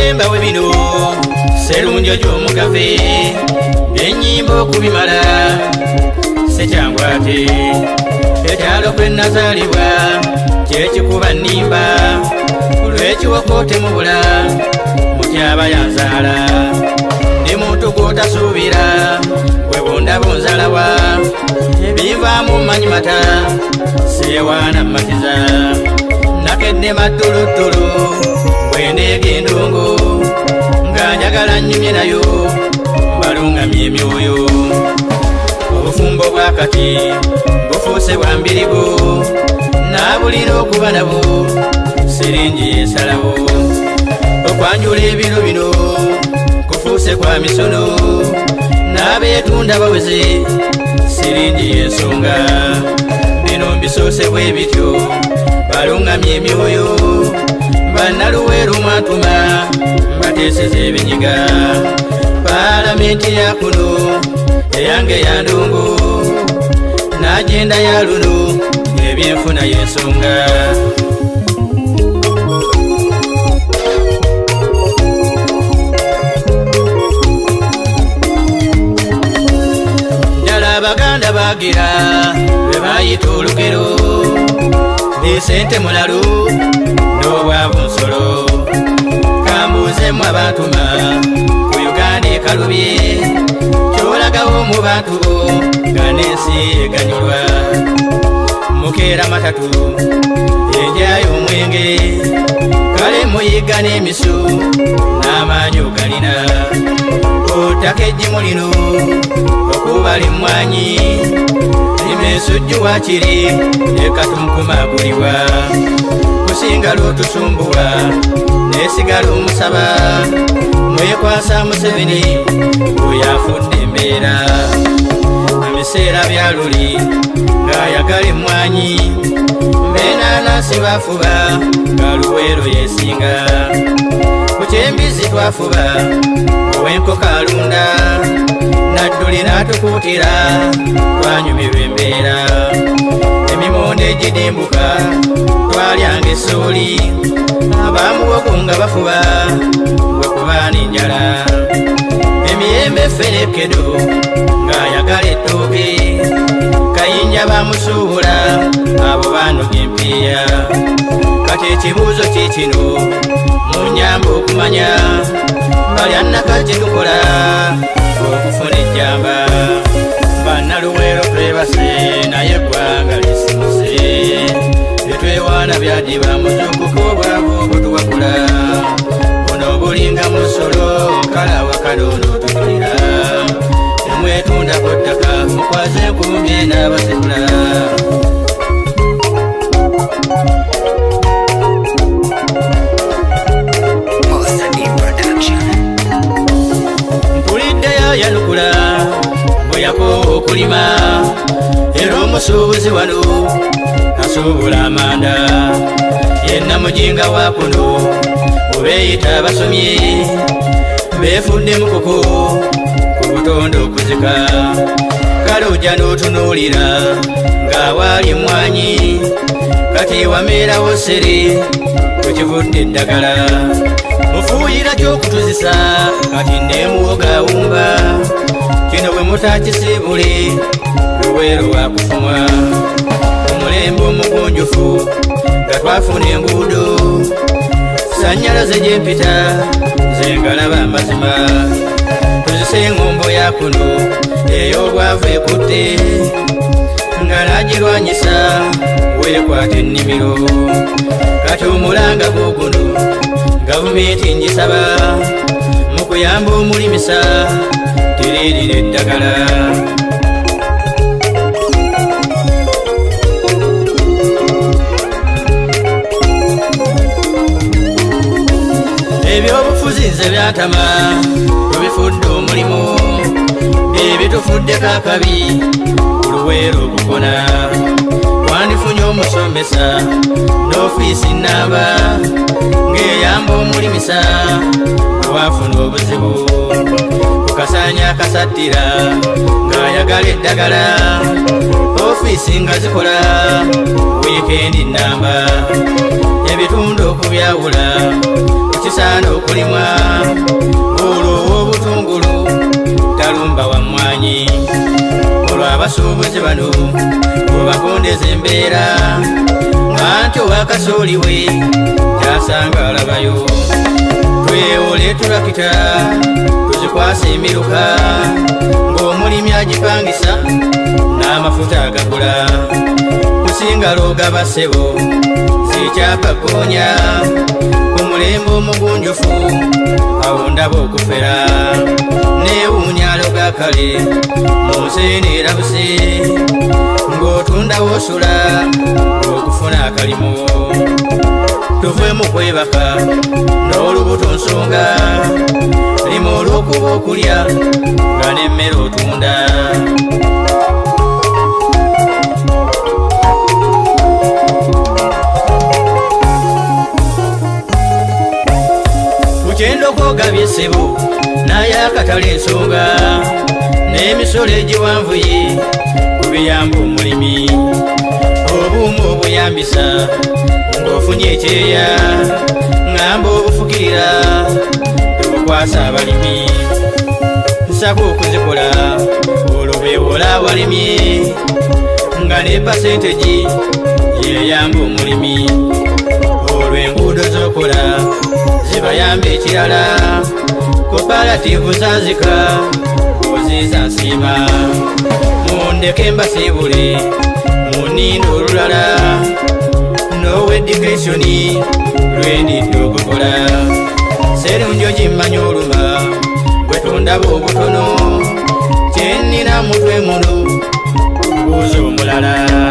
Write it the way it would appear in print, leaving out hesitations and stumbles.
Mulemba we bino serunjo gy'omugabe ennyimba okubimala sekyangwate ekyalo kwe nazaalibwa kyekikuba nnimba olw'ekiwoko temubula mutyaba yanzaala ndi muntu gw'otasuubira bwe bundaba onzalawa ebivaamu mmanyi mata seewaana mmatiza nakedde mattulutulu bwendeega endongo nga njagala nnyumye nayo mbalungamye emyoyo obufumbo bwakati bufuuse bwa mbirigo naabulira okuba nabo siringi yesalawo okwanjula ebiro bino kufuuse kwa misono n'abeetunda baweze siringi yensonga bino mbisoose bwe bityo balungamye emyoyo bannaluweero mwatuma mbateeseza ebinyiga paalamenti ya kuno eyange ya ndongo n'agenda ya luno ebyenfuna y'ensonga ddala abaganda bagira bwe bayita olugero esente mulalu n'obwavu nsolo kambuuzemu abantuma ku Uganda ekalubye kyolagawo mu bantu bo nga n'ensi eganyulwa mukeera matatu enjayo omwenge kale muyiga n'emisu n'amaanyi ogalina otaka ejjimu lino okuba limwanyi limensujju wakiri ekatumkumagulibwa kusinga lwotusumbuwa nesigala omusaba mwekwasa Museveni oyafudde embeera ebiseera byaluli ng'ayagala emmwanyi mbeenanasi bafuba nga luweero yesinga ku kyembizi twafuba ow'enkoko alunda nadduli n'atukuutira twanyumirwa embeera emimonde egidimbuka twalyanga essooli abamuwogo nga bafuba bwe kubaana enjala emiyembe fenekedo ng'ayagala ettooke kayinja bamusuubula abo banoga empiiya kati ekibuuzo kiikino munyamba okumanya balyanaka kye tukola okufuna ejjamba bannaluweero twebase naye eggwanga lisimuse byetwewaana byadiba muzukuko obwavu obutuwakula buno bulinga musolo kalawa kaloono tutulira emwetundako ttaka mukwaze enkumbi n'abasekula mpuliddeyo yanukula bweyako okulima era omusuubuzi wano asuubula amanda yenna mujinga wa kuno obeeyita abasomye beefudde mukoko ku butonde okuzika kale ojja n'otunuulira ng'awaali emmwanyi kati wameerawo ssere kwekivudde eddagala mufuuyira ky'okutuzisa kati neemuwoga awumba kino bwe mutakisiibule luweero wakufumwa omulembe omugunjufu nga twafuna enguudo sannyalaze gyempita zengalaba amazima tuzise engombo ya kuno ey'obwavu ekutte nga nagirwanyisa weekwata ennimiro kati omulanga guguno gavumenti ngisaba mu kuyamba omulimisa tiriirira eddagala ebyobufuzi nze byantama tubifudde omulimu ebitufuddeko akabi oluweero okukona twandifunye omusomesa n'ofiisi nnamba ng'eyamba omulimisa wafuna obuzibu kukasaanya akasattira ng'ayagala eddagala ofiisi nga zikola wiikendi nnamba ebitundu okubyawula bisaana okulimwa olwo obutungulu talumba wamwanyi olwo abasuubuzi bano obagondeza embeera nti owakasooli we kyasanga alabayo twewole tulakita tuzikwasa emiruka ng'omulimi agipangisa n'amafuta agagula kusinga logaba ssebo zikyapagoonya ku mulembe omugunjufu awo ndaba okufera neewuunya loga kale mu nseena erabuse ng'otunda wosula okufuna akalimu tuve mu kwebaka n'olubuto nsonga lima olw'okuba okulya nga n'emmere otunda kukyenda okwogabya essebo naye akatala ensonga n'emisolo egiwanvuye kubiyamba omulimi obuumu obuyambisa ng'ofunye ekyeya ngamba obufukirira tebukwasa abalimi nsaba okuzikola olwo beewola awalimye nga ne pasentegi yeyamba omulimi olwo enguudo z'okola zibayamba ekirala koparativu zazika oziza nsiima mundeke mbasiibule munindo olulala nowa edikationi lwendidde okukola serunjo gimmanya oluma bwetundaba obutono kyenina mutwe muno buuza omulala